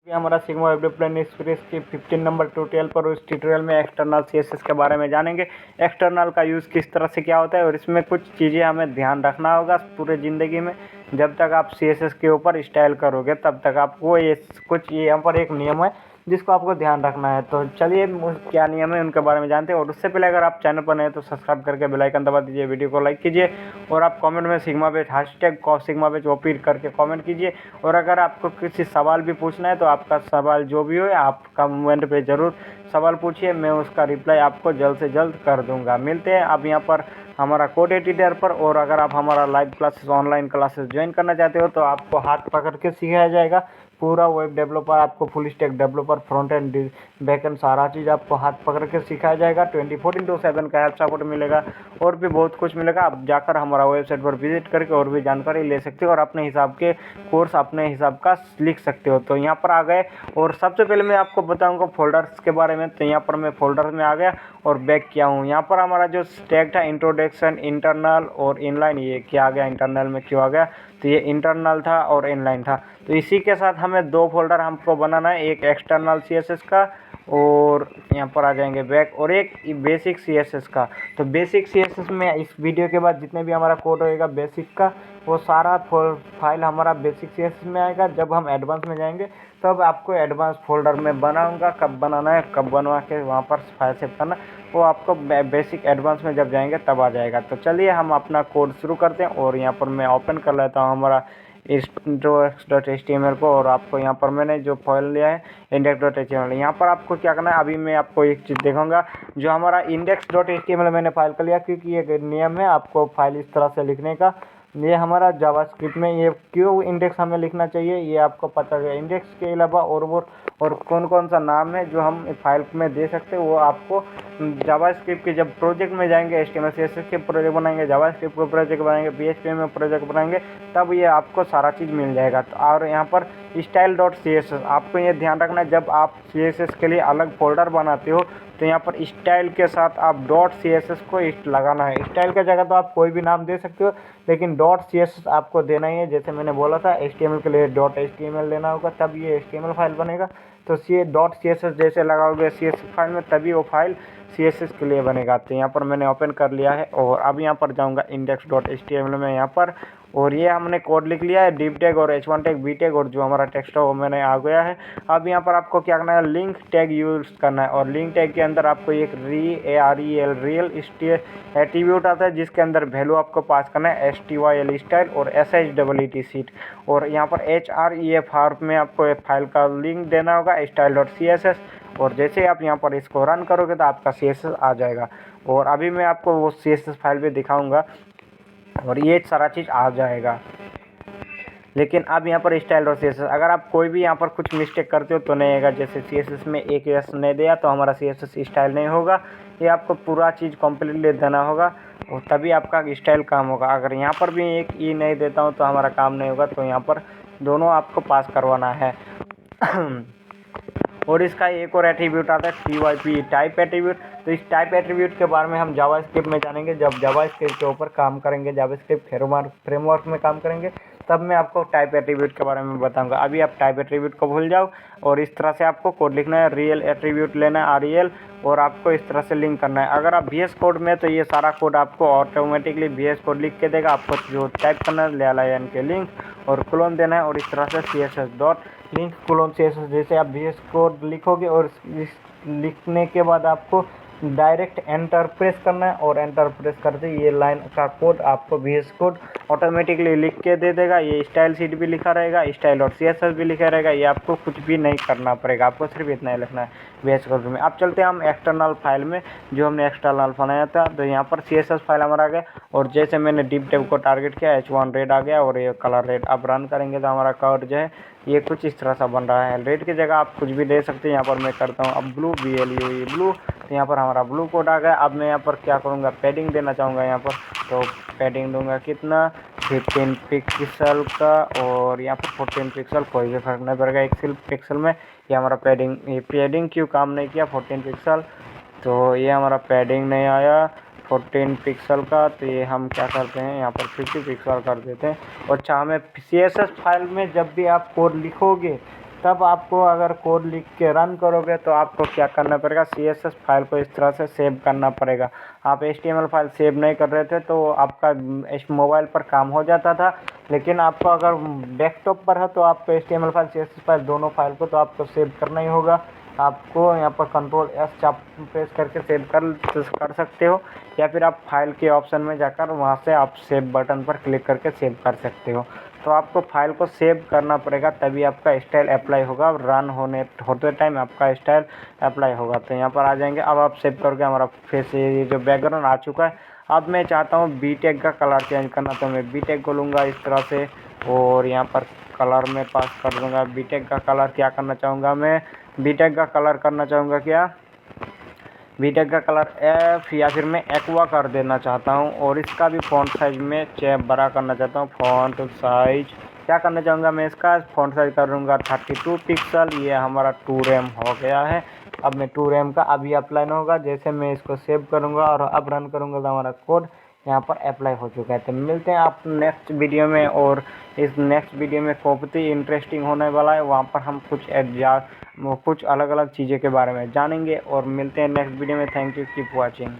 हमारा sigma web development experience की 15 number tutorial पर उस ट्यूटोरियल में एक्सटर्नल सीएसएस के बारे में जानेंगे। एक्सटर्नल का यूज़ किस तरह से क्या होता है और इसमें कुछ चीज़ें हमें ध्यान रखना होगा पूरे ज़िंदगी में। जब तक आप सीएसएस के ऊपर स्टाइल करोगे तब तक आपको ये यहाँ पर एक नियम है जिसको आपको ध्यान रखना है। तो चलिए क्या नियम है उनके बारे में जानते हैं। और उससे पहले अगर आप चैनल पर नए हैं तो सब्सक्राइब करके बेल आइकन दबा दीजिए, वीडियो को लाइक कीजिए और आप कमेंट में sigma batch hashtag sigma batch OP करके कमेंट कीजिए। और अगर आपको किसी सवाल भी पूछना है तो आपका सवाल जो भी हो आप कमेंट पे ज़रूर सवाल पूछिए, मैं उसका रिप्लाई आपको जल्द से जल्द कर दूंगा। मिलते हैं अब यहाँ पर हमारा कोड एडिटर पर। और अगर आप हमारा live classes online classes join करना चाहते हो तो आपको हाथ पकड़ के सिखाया जाएगा। पूरा वेब डेवलपर, आपको full stack developer, front end back and सारा चीज़ आपको हाथ पकड़ के सिखाया जाएगा। 24/7 का हेल्प सपोर्ट मिलेगा और भी बहुत कुछ मिलेगा। आप जाकर हमारा वेबसाइट पर विजिट करके और भी जानकारी ले सकते हो और अपने हिसाब के कोर्स अपने हिसाब का लिख सकते हो। तो यहाँ पर आ गए और सबसे पहले मैं आपको बताऊँगा फोल्डर्स के बारे में। तो यहाँ पर मैं फोल्डर में आ गया और बैक किया हूँ। यहाँ पर हमारा जो टैग था इंट्रोडक्शन, इंटरनल और इनलाइन, ये क्या आ गया, इंटरनल में क्यों आ गया, तो ये इंटरनल था और इनलाइन था। तो इसी के साथ हमें दो फोल्डर हमको बनाना है, एक एक्सटर्नल सीएसएस का और यहाँ पर आ जाएंगे बैक, और एक बेसिक सीएसएस का। तो बेसिक सीएसएस में इस वीडियो के बाद जितने भी हमारा कोड होएगा बेसिक का वो सारा फाइल हमारा बेसिक सीएसएस में आएगा। जब हम एडवांस में जाएंगे तब आपको एडवांस फोल्डर में बनाऊंगा, कब बनाना है कब बनवा के वहाँ पर फाइल सेव करना वो आपको बेसिक एडवांस में जब जाएंगे तब आ जाएगा। तो चलिए हम अपना कोड शुरू करते हैं और यहाँ पर मैं ओपन कर लेता हूँ हमारा index.html को। और आपको यहाँ पर मैंने जो फाइल लिया है index.html, यहाँ पर आपको क्या करना है, अभी मैं आपको एक चीज़ दिखाऊंगा। जो हमारा index.html मैंने फाइल कर लिया क्योंकि ये नियम है आपको फाइल इस तरह से लिखने का। ये हमारा जावास्क्रिप्ट में ये क्यों इंडेक्स हमें लिखना चाहिए ये आपको पता है। इंडेक्स के अलावा और कौन कौन सा नाम है जो हम फाइल में दे सकते हैं वो आपको जावास्क्रिप्ट के जब प्रोजेक्ट में जाएंगे, HTML CSS के प्रोजेक्ट बनाएंगे, जावास्क्रिप्ट के प्रोजेक्ट बनाएंगे, PHP में प्रोजेक्ट बनाएंगे, तब ये आपको सारा चीज़ मिल जाएगा। तो और यहाँ पर style.css आपको ये ध्यान रखना है, जब आप CSS के लिए अलग फोल्डर बनाते हो तो यहाँ पर स्टाइल के साथ आप .css को लगाना है। स्टाइल का जगह तो आप कोई भी नाम दे सकते हो लेकिन .css आपको देना ही है। जैसे मैंने बोला था HTML के लिए .html लेना होगा तब ये HTML फाइल बनेगा। तो .css जैसे लगाओगे CSS फाइल में तभी वो फाइल CSS के लिए बनेगा। तो यहाँ पर मैंने ओपन कर लिया है और अब यहाँ पर जाऊँगा index.html में यहाँ पर, और ये हमने कोड लिख लिया है div टैग और h1 टैग b टैग और जो हमारा टेक्स्ट है वो मैंने आ गया है। अब यहाँ पर आपको क्या करना है, लिंक टैग यूज़ करना है और लिंक टैग के अंदर आपको एक रियल एट्रीब्यूट आता है जिसके अंदर वैल्यू आपको पास करना है STYL स्टाइल और SHEET सीट, और यहाँ पर href में आपको एक फाइल का लिंक देना होगा style.css। और जैसे आप यहाँ पर इसको रन करोगे तो आपका CSS आ जाएगा। और अभी मैं आपको वो CSS फाइल भी दिखाऊंगा और ये सारा चीज़ आ जाएगा। लेकिन अब यहाँ पर style.css अगर आप कोई भी यहाँ पर कुछ मिस्टेक करते हो तो नहीं आएगा। जैसे CSS में एक एस नहीं दिया तो हमारा CSS स्टाइल नहीं होगा। ये आपको पूरा चीज़ कम्प्लीटली देना होगा और तभी आपका स्टाइल काम होगा। अगर यहाँ पर भी एक ई नहीं देता हूँ तो हमारा काम नहीं होगा। तो यहाँ पर दोनों आपको पास करवाना है। और इसका एक और एट्रीब्यूट आता है TYP टाइप एट्रीब्यूट। तो इस टाइप एट्रीब्यूट के बारे में हम जावास्क्रिप्ट में जानेंगे, जब जावास्क्रिप्ट के ऊपर काम करेंगे, जावास्क्रिप्ट फ्रेमवर्क में काम करेंगे तब मैं आपको टाइप एट्रीब्यूट के बारे में बताऊंगा। अभी आप टाइप एट्रीब्यूट को भूल जाओ और इस तरह से आपको कोड लिखना है, रियल एट्रीब्यूट लेना है REL और आपको इस तरह से लिंक करना है। अगर आप VS कोड में तो ये सारा कोड आपको ऑटोमेटिकली VS कोड लिख के देगा। आपको जो टाइप करना है लाइन के लिंक और क्लोन देना है और इस तरह से CSS dot link clone CSS जैसे आप VS कोड लिखोगे और इस लिखने के बाद आपको डायरेक्ट एंटर प्रेस करना है और एंटर प्रेस करते ये लाइन का कोड आपको VS कोड ऑटोमेटिकली लिख के दे देगा। ये स्टाइल शीट भी लिखा रहेगा, style.css भी लिखा रहेगा। ये आपको कुछ भी नहीं करना पड़ेगा, आपको सिर्फ इतना ही लिखना है VS कोड में। अब चलते हैं हम एक्सटर्नल फाइल में जो हमने एक्सटर्नल बनाया था। तो यहाँ पर CSS फाइल हमारा आ गया और जैसे मैंने div टैग को टारगेट किया h1 रेड आ गया और ये कलर रेड। अब रन करेंगे तो हमारा कोड जो है ये कुछ इस तरह सा बन रहा है। रेड की जगह आप कुछ भी दे सकते हैं। यहाँ पर मैं करता हूँ अब ब्लू BLUE ब्लू। तो यहाँ पर हमारा ब्लू कोड आ गया। अब मैं यहाँ पर क्या करूँगा, पैडिंग देना चाहूँगा यहाँ पर। तो पैडिंग दूंगा कितना, 15 पिक्सल का और यहाँ पर 14 पिक्सल, कोई भी फर्क नहीं पड़ेगा एक पिक्सल में। ये हमारा पैडिंग क्यों काम नहीं किया 14 पिक्सल, तो ये हमारा पैडिंग नहीं आया 14 पिक्सल का। तो ये हम क्या करते हैं यहाँ पर 50 पिक्सल कर देते हैं। और अच्छा, हमें CSS फाइल में जब भी आप कोड लिखोगे तब आपको अगर कोड लिख के रन करोगे तो आपको क्या करना पड़ेगा, CSS फाइल को इस तरह से सेव करना पड़ेगा। आप HTML फाइल सेव नहीं कर रहे थे तो आपका इस मोबाइल पर काम हो जाता था, लेकिन आपको अगर डेस्कटॉप पर है तो आपको HTML फाइल CSS फाइल दोनों फाइल को तो आपको सेव करना ही होगा। आपको यहाँ पर Ctrl+S चाप प्रेस करके सेव कर सकते हो, या फिर आप फाइल के ऑप्शन में जाकर वहाँ से आप सेव बटन पर क्लिक करके सेव कर सकते हो। तो आपको फाइल को सेव करना पड़ेगा, तभी आपका स्टाइल अप्लाई होगा, रन होते टाइम आपका स्टाइल अप्लाई होगा। तो यहाँ पर आ जाएंगे, अब आप सेव करोगे, हमारा फेस ये जो बैकग्राउंड आ चुका है। अब मैं चाहता हूँ बीटेक का कलर चेंज करना, तो मैं बीटेक को लूँगा इस तरह से, और यहाँ पर कलर में पास कर दूँगा। बीटेक का कलर क्या करना चाहूँगा, मैं बीटेक का कलर करना चाहूँगा क्या, बीटेक का कलर F या फिर मैं एक्वा कर देना चाहता हूँ, और इसका भी फ़ॉन्ट साइज़ में बड़ा करना चाहता हूँ। फ़ॉन्ट साइज क्या करना चाहूँगा, मैं इसका फ़ॉन्ट साइज़ करूँगा 32 पिक्सल। ये हमारा 2 रैम हो गया है। अब मैं 2 रैम का अभी अप्लाई नहीं होगा, जैसे मैं इसको सेव करूँगा और अब रन करूँगा तो हमारा कोड यहाँ पर अप्लाई हो चुका है। तो मिलते हैं आप नेक्स्ट वीडियो में, और इस नेक्स्ट वीडियो में बहुत ही इंटरेस्टिंग होने वाला है। वहाँ पर हम कुछ अलग अलग चीज़ों के बारे में जानेंगे, और मिलते हैं नेक्स्ट वीडियो में। Thank you, keep watching.